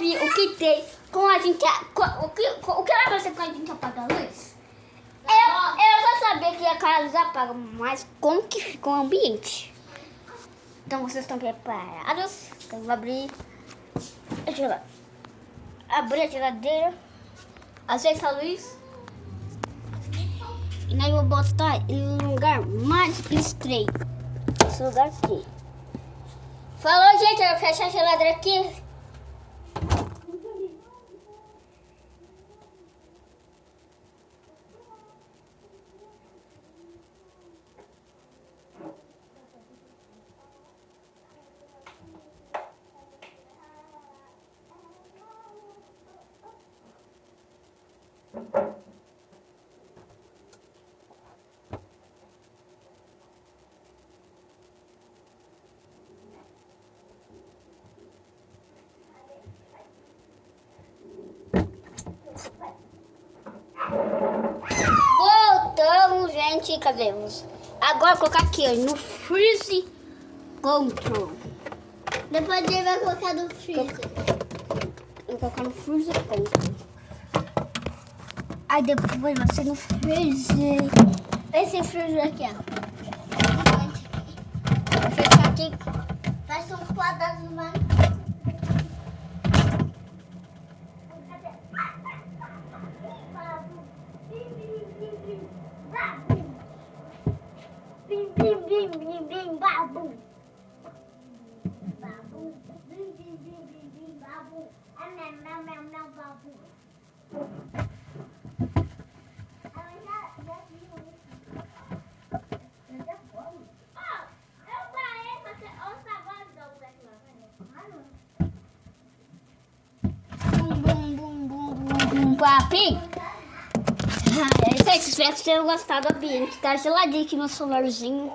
ver o que tem com a gente. O que vai acontecer quando a gente apaga a luz? Eu só sabia que a luz apaga, mas como que fica o ambiente? Então vocês estão preparados? Então eu vou abrir. Deixa eu ver. Abrir a geladeira. Acesa a luz. E nós vamos botar em um lugar mais estreito. Esse lugar aqui. Falou, gente. Eu vou fechar a geladeira aqui. Voltamos, gente. Cadê? Agora colocar aqui, ó, no Freeze Control. Depois ele vai colocar no freezer. Vou colocar no Freeze Control. Aí depois vai ser no Freeze. Esse freezer aqui, ó. Vou fechar aqui. Faz um quadrado mais. Bim, bim, bim, bim, bim, babu. Babu. Bim, bim, bim, bim, bim, babu. Não, não, não, babu. Papi! É isso aí, espero que vocês tenham gostado do ambiente. Tá geladinho aqui meu celularzinho.